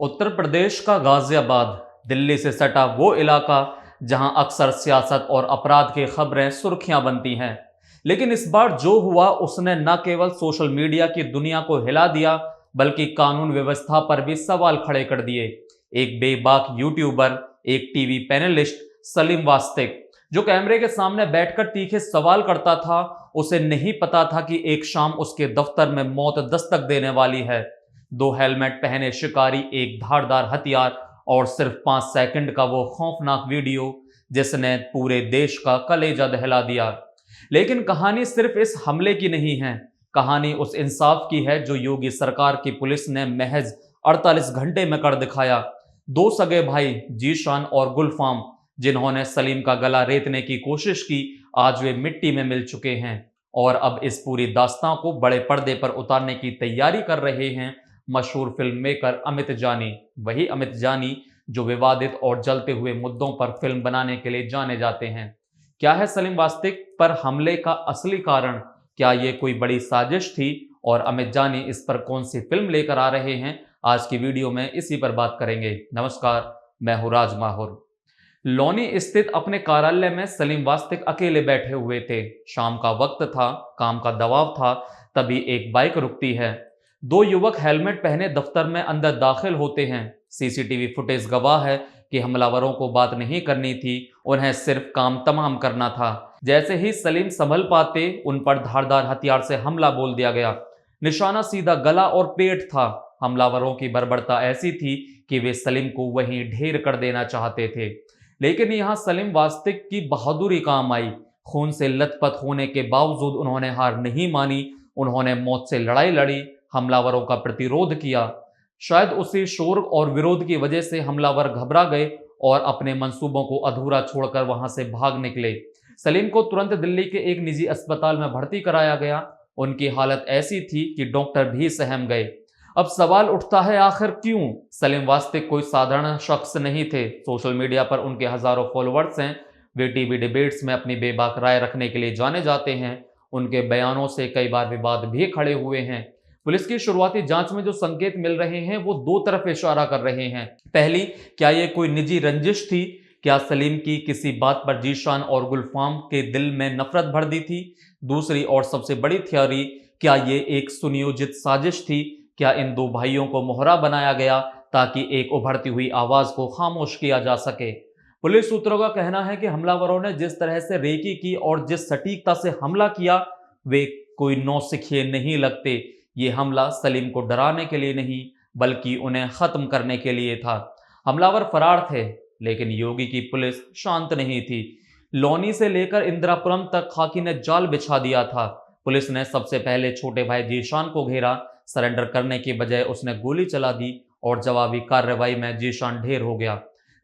उत्तर प्रदेश का गाजियाबाद दिल्ली से सटा वो इलाका जहां अक्सर सियासत और अपराध की खबरें सुर्खियां बनती हैं। लेकिन इस बार जो हुआ उसने न केवल सोशल मीडिया की दुनिया को हिला दिया बल्कि कानून व्यवस्था पर भी सवाल खड़े कर दिए। एक बेबाक यूट्यूबर, एक टीवी पैनलिस्ट सलीम वास्तिक, जो कैमरे के सामने बैठकर तीखे सवाल करता था, उसे नहीं पता था कि एक शाम उसके दफ्तर में मौत दस्तक देने वाली है। दो हेलमेट पहने शिकारी, एक धारदार हथियार और सिर्फ 5 सेकंड का वो खौफनाक वीडियो जिसने पूरे देश का कलेजा दहला दिया। लेकिन कहानी सिर्फ इस हमले की नहीं है। कहानी उस इंसाफ की है जो योगी सरकार की पुलिस ने महज 48 घंटे में कर दिखाया। दो सगे भाई जीशान और गुलफाम, जिन्होंने सलीम का गला रेतने की कोशिश की, आज वे मिट्टी में मिल चुके हैं और अब इस पूरी दास्तां को बड़े पर्दे पर उतारने की तैयारी कर रहे हैं मशहूर फिल्म मेकर अमित जानी। वही अमित जानी जो विवादित और जलते हुए मुद्दों पर फिल्म बनाने के लिए जाने जाते हैं। क्या है सलीम वास्तिक पर हमले का असली कारण? क्या ये कोई बड़ी साजिश थी और अमित जानी इस पर कौन सी फिल्म लेकर आ रहे हैं? आज की वीडियो में इसी पर बात करेंगे। नमस्कार, मैं हूं राज माहुर। लौनी स्थित अपने कार्यालय में सलीम वास्तिक अकेले बैठे हुए थे। शाम का वक्त था, काम का दबाव था। तभी एक बाइक रुकती है। दो युवक हेलमेट पहने दफ्तर में अंदर दाखिल होते हैं। सीसीटीवी फुटेज गवाह है कि हमलावरों को बात नहीं करनी थी, उन्हें सिर्फ काम तमाम करना था। जैसे ही सलीम संभल पाते, उन पर धारदार हथियार से हमला बोल दिया गया। निशाना सीधा गला और पेट था। हमलावरों की बर्बरता ऐसी थी कि वे सलीम को वहीं ढेर कर देना चाहते थे। लेकिन यहां सलीम वास्तिक की बहादुरी काम आई। खून से लथपथ होने के बावजूद उन्होंने हार नहीं मानी। उन्होंने मौत से लड़ाई लड़ी, हमलावरों का प्रतिरोध किया। शायद उसी शोर और विरोध की वजह से हमलावर घबरा गए और अपने मंसूबों को अधूरा छोड़कर वहां से भाग निकले। सलीम को तुरंत दिल्ली के एक निजी अस्पताल में भर्ती कराया गया। उनकी हालत ऐसी थी कि डॉक्टर भी सहम गए। अब सवाल उठता है, आखिर क्यों? सलीम वास्तिक कोई साधारण शख्स नहीं थे। सोशल मीडिया पर उनके हजारों फॉलोअर्स हैं। वे टीवी डिबेट्स में अपनी बेबाक राय रखने के लिए जाने जाते हैं। उनके बयानों से कई बार विवाद भी खड़े हुए हैं। पुलिस की शुरुआती जांच में जो संकेत मिल रहे हैं वो दो तरफ इशारा कर रहे हैं। पहली, क्या ये कोई निजी रंजिश थी? क्या सलीम की किसी बात पर जीशान और गुलफाम के दिल में नफरत भर दी थी? दूसरी और सबसे बड़ी थ्योरी, क्या ये एक सुनियोजित साजिश थी? क्या इन दो भाइयों को मोहरा बनाया गया ताकि एक उभरती हुई आवाज को खामोश किया जा सके? पुलिस सूत्रों का कहना है कि हमलावरों ने जिस तरह से रेकी की और जिस सटीकता से हमला किया, वे कोई नौसिखिए नहीं लगते। ये हमला सलीम को डराने के लिए नहीं बल्कि उन्हें खत्म करने के लिए था। हमलावर फरार थे, लेकिन योगी की पुलिस शांत नहीं थी। लौनी से लेकर इंदिरापुरम तक खाकी ने जाल बिछा दिया था। पुलिस ने सबसे पहले छोटे भाई जीशान को घेरा। सरेंडर करने की बजाय उसने गोली चला दी और जवाबी कार्रवाई में जीशान ढेर हो गया।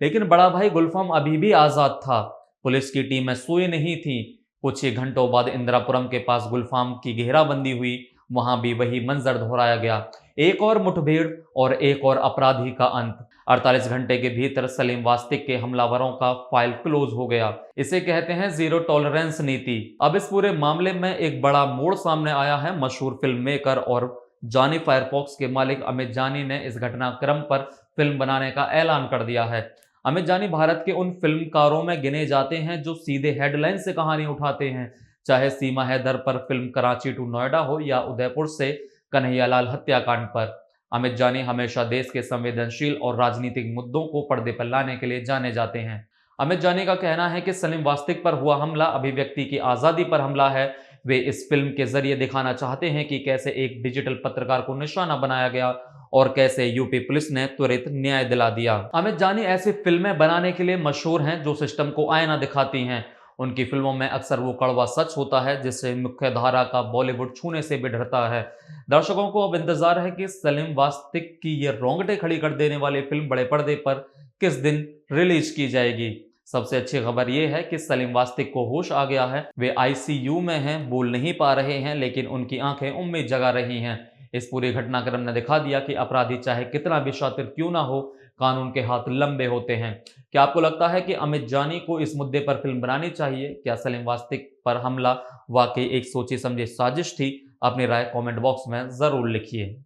लेकिन बड़ा भाई गुलफाम अभी भी आजाद था। पुलिस की टीमें सोई नहीं थी। कुछ ही घंटों बाद इंदिरापुरम के पास गुलफाम की घेराबंदी हुई। वहां भी वही मंजर दोहराया गया। एक और मुठभेड़ और एक और अपराधी का अंत। 48 घंटे के भीतर सलीम वास्तिक के हमलावरों का फाइल क्लोज हो गया। इसे कहते हैं जीरो टॉलरेंस नीति। अब इस पूरे मामले में एक बड़ा मोड़ सामने आया है। मशहूर फिल्म मेकर और जॉनी फायरफॉक्स के मालिक अमित जानी ने इस घटनाक्रम पर फिल्म बनाने का ऐलान कर दिया है। अमित जानी भारत के उन फिल्मकारों में गिने जाते हैं जो सीधे हेडलाइन से कहानी उठाते हैं। चाहे सीमा हैदर पर फिल्म कराची टू नोएडा हो या उदयपुर से कन्हैयालाल हत्याकांड पर, अमित जानी हमेशा देश के संवेदनशील और राजनीतिक मुद्दों को पर्दे पर लाने के लिए जाने जाते हैं। अमित जानी का कहना है कि सलीम वास्तिक पर हुआ हमला अभिव्यक्ति की आज़ादी पर हमला है। वे इस फिल्म के जरिए दिखाना चाहते हैं कि कैसे एक डिजिटल पत्रकार को निशाना बनाया गया और कैसे यूपी पुलिस ने त्वरित न्याय दिला दिया। अमित जानी ऐसी फिल्में बनाने के लिए मशहूर हैं जो सिस्टम को आईना दिखाती हैं। उनकी फिल्मों में अक्सर वो कड़वा सच होता है जिससे मुख्य धारा का बॉलीवुड छूने से भी डरता है। दर्शकों को अब इंतजार है कि सलीम वास्तिक की ये रोंगटे खड़ी कर देने वाली फिल्म बड़े पर्दे पर किस दिन रिलीज की जाएगी। सबसे अच्छी खबर यह है कि सलीम वास्तिक को होश आ गया है। वे आईसीयू में हैं, बोल नहीं पा रहे हैं, लेकिन उनकी आंखें उम्मीद जगा रही हैं। इस पूरे घटनाक्रम ने दिखा दिया कि अपराधी चाहे कितना भी शातिर क्यों ना हो, कानून के हाथ लंबे होते हैं। क्या आपको लगता है कि अमित जानी को इस मुद्दे पर फिल्म बनानी चाहिए? क्या सलीम वास्तिक पर हमला वाकई एक सोची समझी साजिश थी? अपनी राय कमेंट बॉक्स में जरूर लिखिए।